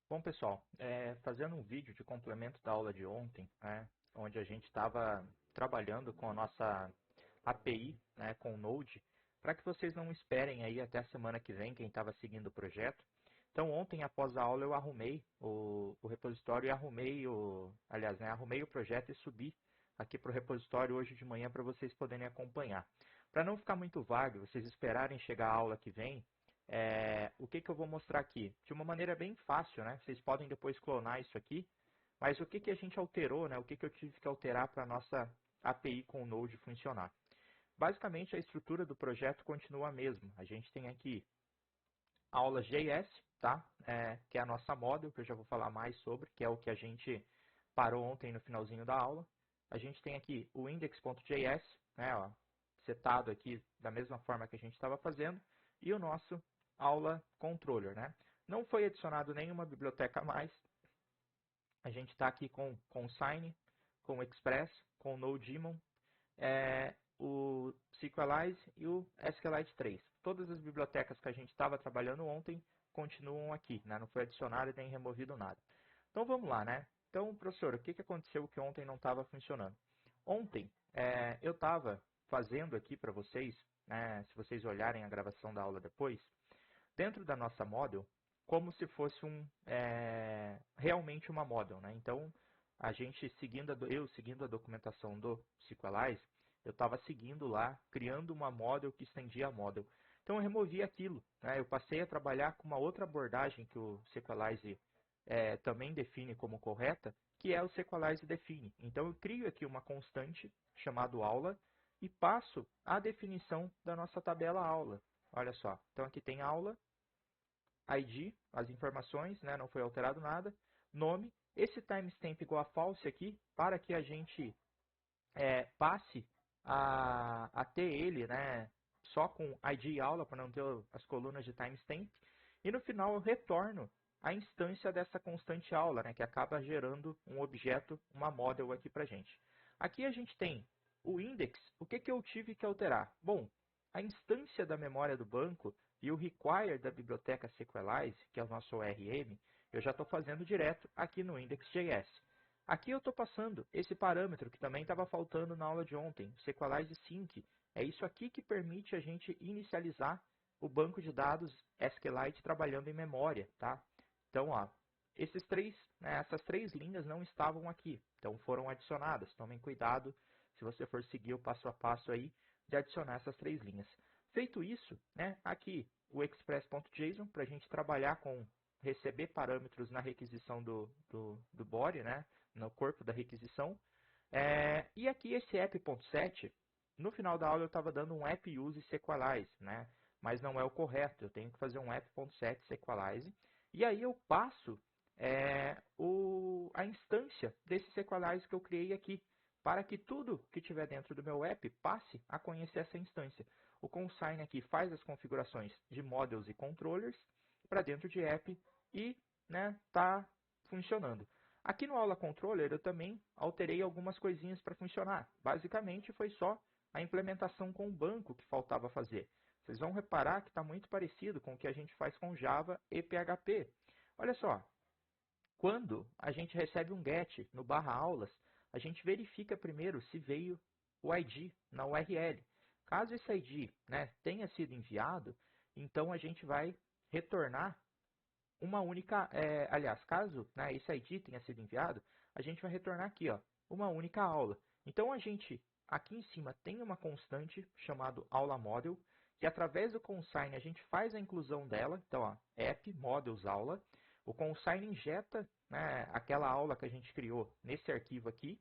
Bom, pessoal, fazendo um vídeo de complemento da aula de ontem, né, onde a gente estava trabalhando com a nossa API, né, com o Node, para que vocês não esperem aí até a semana que vem, quem estava seguindo o projeto. Então, ontem, após a aula, eu arrumei o repositório e arrumei o projeto e subi aqui para o repositório hoje de manhã para vocês poderem acompanhar. Para não ficar muito vago, vocês esperarem chegar a aula que vem, o que eu vou mostrar aqui? De uma maneira bem fácil, né? Vocês podem depois clonar isso aqui, mas o que a gente alterou, né? O que eu tive que alterar para a nossa API com o Node funcionar? Basicamente, a estrutura do projeto continua a mesma. A gente tem aqui aulas.js, tá? Que é a nossa model, que eu já vou falar mais sobre, que é o que a gente parou ontem no finalzinho da aula. A gente tem aqui o index.js, né, ó, setado aqui da mesma forma que a gente estava fazendo, e o nosso aula controller, né? Não foi adicionado nenhuma biblioteca a mais. A gente está aqui com o Sign, com o Express, com o NoDemon, o SQLite e o SQLite 3. Todas as bibliotecas que a gente estava trabalhando ontem continuam aqui, né? Não foi adicionado e nem removido nada. Então vamos lá, né? Então, professor, o que aconteceu que ontem não estava funcionando? Ontem eu estava fazendo aqui para vocês, né, se vocês olharem a gravação da aula depois, dentro da nossa model, como se fosse realmente uma model, né? Então, a gente eu seguindo a documentação do SQLite, eu estava seguindo lá, criando uma model que estendia a model. Então, eu removi aquilo, né? Eu passei a trabalhar com uma outra abordagem que o SQLite também define como correta, que é o SQLite define. Então, eu crio aqui uma constante chamada aula e passo a definição da nossa tabela aula. Olha só, então aqui tem aula, ID, as informações, né, não foi alterado nada, nome, esse timestamp igual a false aqui, para que a gente passe a ter ele, né, só com ID e aula, para não ter as colunas de timestamp, e no final eu retorno a instância dessa constante aula, né, que acaba gerando um objeto, uma model aqui para a gente. Aqui a gente tem o index, o que eu tive que alterar? Bom, a instância da memória do banco e o require da biblioteca SQLite, que é o nosso ORM, eu já estou fazendo direto aqui no index.js. Aqui eu estou passando esse parâmetro que também estava faltando na aula de ontem, o SQLite Sync. É isso aqui que permite a gente inicializar o banco de dados SQLite trabalhando em memória, tá? Então, ó, essas três linhas não estavam aqui, então foram adicionadas. Tomem cuidado se você for seguir o passo a passo aí de adicionar essas três linhas. Feito isso, né, aqui o express.json para a gente trabalhar com receber parâmetros na requisição do body, né, no corpo da requisição. E aqui esse app.set, no final da aula eu estava dando um app use sequalize, né, mas não é o correto, eu tenho que fazer um app.set sequalize, e aí eu passo a instância desse sequalize que eu criei aqui, para que tudo que tiver dentro do meu app passe a conhecer essa instância. O consign aqui faz as configurações de models e controllers para dentro de app e está funcionando. Aqui no aula controller eu também alterei algumas coisinhas para funcionar. Basicamente foi só a implementação com o banco que faltava fazer. Vocês vão reparar que está muito parecido com o que a gente faz com Java e PHP. Olha só, quando a gente recebe um GET no barra aulas, a gente verifica primeiro se veio o ID na URL. Caso esse ID tenha sido enviado, então a gente vai retornar uma única, aliás, caso esse ID tenha sido enviado, a gente vai retornar aqui, ó, uma única aula. Então a gente, aqui em cima, tem uma constante chamada aula model, que através do consign a gente faz a inclusão dela, então ó, app models aula, o consign injeta aquela aula que a gente criou nesse arquivo aqui.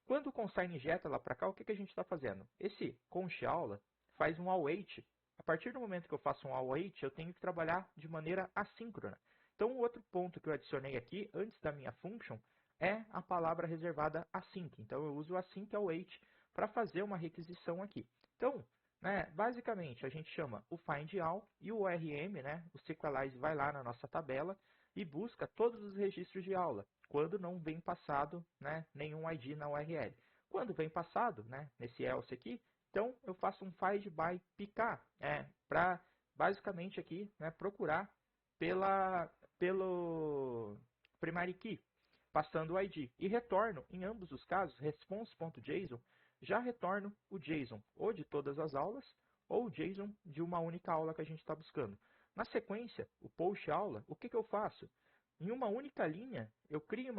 Quando o consign injeta lá para cá, o que a gente está fazendo? Esse const aula faz um await. A partir do momento que eu faço um await, eu tenho que trabalhar de maneira assíncrona. Então, o outro ponto que eu adicionei aqui, antes da minha function, é a palavra reservada async. Então, eu uso o async await para fazer uma requisição aqui. Então, basicamente, a gente chama o find all e o ORM, o SQLite vai lá na nossa tabela e busca todos os registros de aula, quando não vem passado nenhum ID na URL. Quando vem passado, nesse else aqui, então eu faço um find by picar, para basicamente aqui procurar pelo primary key, passando o ID. E retorno, em ambos os casos, response.json, já retorno o JSON, ou de todas as aulas, ou o JSON de uma única aula que a gente está buscando. Na sequência, o post aula, o que eu faço? Em uma única linha, eu crio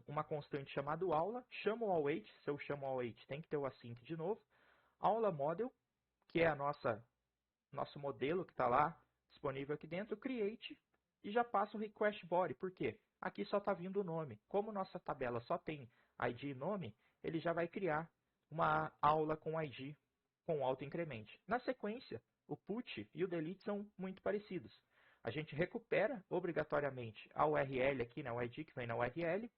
uma constante chamada aula, chamo o await, se eu chamo o await tem que ter o async de novo, aula model, que é nosso modelo que está lá disponível aqui dentro, create, e já passo o request body. Por quê? Aqui só está vindo o nome. Como nossa tabela só tem ID e nome, ele já vai criar uma aula com ID com autoincremente. Na sequência, o put e o delete são muito parecidos. A gente recupera obrigatoriamente a URL aqui, né, o ID que vem na URL,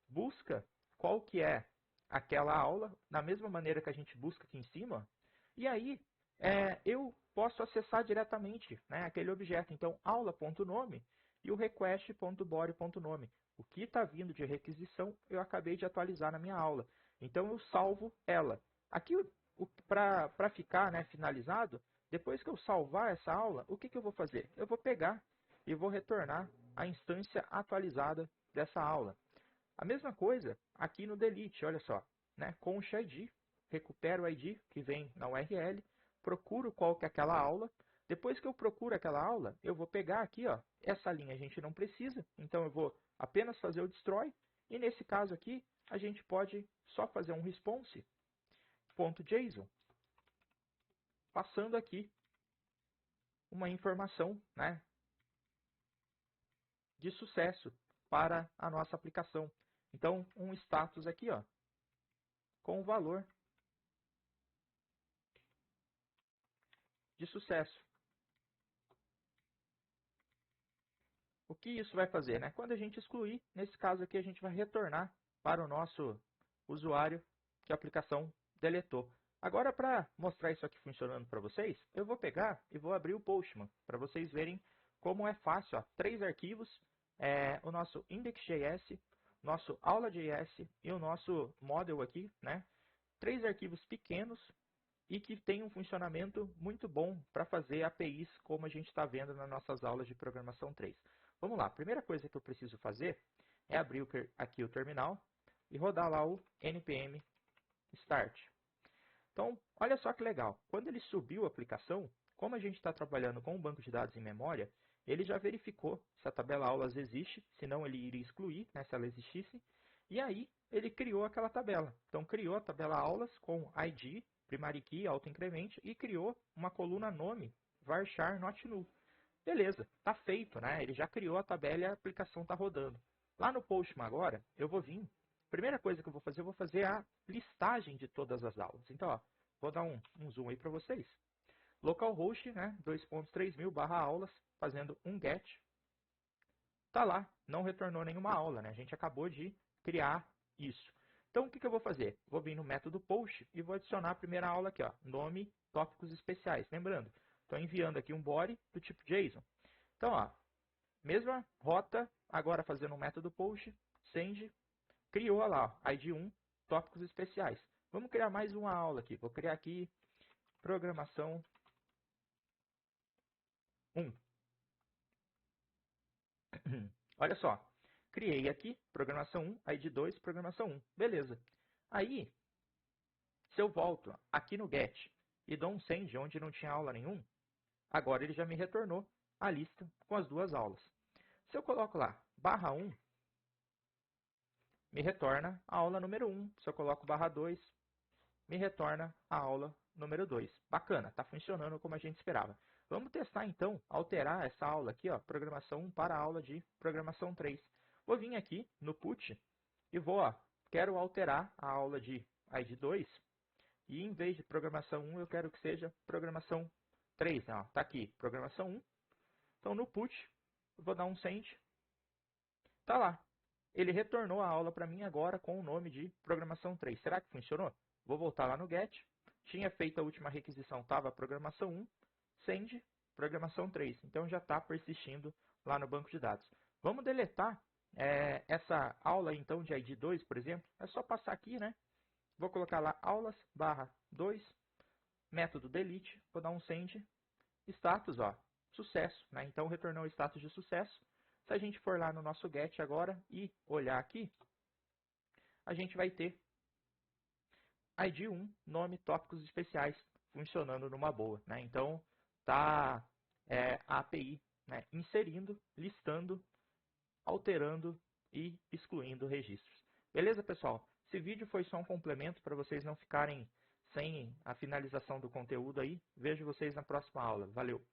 busca qual que é aquela aula, da mesma maneira que a gente busca aqui em cima, e aí eu posso acessar diretamente, né, aquele objeto. Então, aula.nome e o request.body.nome. O que está vindo de requisição, eu acabei de atualizar na minha aula. Então, eu salvo ela. Aqui, para ficar, né, finalizado, depois que eu salvar essa aula, o que eu vou fazer? Eu vou pegar e vou retornar a instância atualizada dessa aula. A mesma coisa aqui no delete, olha só, né? Const ID, recupero o ID que vem na URL, procuro qual que é aquela aula. Depois que eu procuro aquela aula, eu vou pegar aqui, ó, essa linha a gente não precisa, então eu vou apenas fazer o destroy. E nesse caso aqui, a gente pode só fazer um response.json, passando aqui uma informação, né, de sucesso para a nossa aplicação. Então, um status aqui, ó, com o valor de sucesso. O que isso vai fazer? Né? Quando a gente excluir, nesse caso aqui, a gente vai retornar para o nosso usuário que a aplicação deletou. Agora, para mostrar isso aqui funcionando para vocês, eu vou pegar e vou abrir o Postman, para vocês verem como é fácil. Ó, 3 arquivos, o nosso index.js, nosso aula.js e o nosso model aqui, né? 3 arquivos pequenos e que tem um funcionamento muito bom para fazer APIs, como a gente está vendo nas nossas aulas de programação 3. Vamos lá, a primeira coisa que eu preciso fazer é abrir aqui o terminal e rodar lá o npm start. Então, olha só que legal. Quando ele subiu a aplicação, como a gente está trabalhando com um banco de dados em memória, ele já verificou se a tabela aulas existe, senão ele iria excluir, né, se ela existisse, e aí ele criou aquela tabela. Então, criou a tabela aulas com ID, primary key, autoincremento, e criou uma coluna nome, varchar not null. Beleza, está feito, né? Ele já criou a tabela e a aplicação está rodando. Lá no Postman agora, eu vou vir. Primeira coisa que eu vou fazer a listagem de todas as aulas. Então, ó, vou dar um zoom aí para vocês. Localhost, né, 2.3000/aulas, fazendo um get. Tá lá, não retornou nenhuma aula, né? A gente acabou de criar isso. Então, o que eu vou fazer? Vou vir no método post e vou adicionar a primeira aula aqui, ó, nome, tópicos especiais. Lembrando, estou enviando aqui um body do tipo JSON. Então, ó, mesma rota, agora fazendo um método post, send, criou lá, ó, ID1, tópicos especiais. Vamos criar mais uma aula aqui. Vou criar aqui programação 1. Olha só, criei aqui programação 1, ID 2, programação 1. Beleza. Aí, se eu volto aqui no get e dou um send onde não tinha aula nenhum, agora ele já me retornou a lista com as duas aulas. Se eu coloco lá /1, me retorna a aula número 1. Se eu coloco /2, me retorna a aula número 2. Bacana, está funcionando como a gente esperava. Vamos testar então, alterar essa aula aqui, ó, programação 1 para a aula de programação 3. Vou vir aqui no put e vou, ó, quero alterar a aula de ID 2 e em vez de programação 1 eu quero que seja programação 3. Né? Tá aqui, programação 1. Então no put eu vou dar um send. Tá lá. Ele retornou a aula para mim agora com o nome de programação 3. Será que funcionou? Vou voltar lá no get. Tinha feito a última requisição, estava programação 1, send, programação 3. Então já está persistindo lá no banco de dados. Vamos deletar essa aula então de ID 2, por exemplo. É só passar aqui, né? Vou colocar lá aulas/2, método delete, vou dar um send, status, ó. sucesso, né? Então retornou o status de sucesso. Se a gente for lá no nosso get agora e olhar aqui, a gente vai ter ID 1, nome, tópicos especiais, funcionando numa boa, né? Então tá a API, né, inserindo, listando, alterando e excluindo registros. Beleza, pessoal? Esse vídeo foi só um complemento para vocês não ficarem sem a finalização do conteúdo aí. Vejo vocês na próxima aula. Valeu!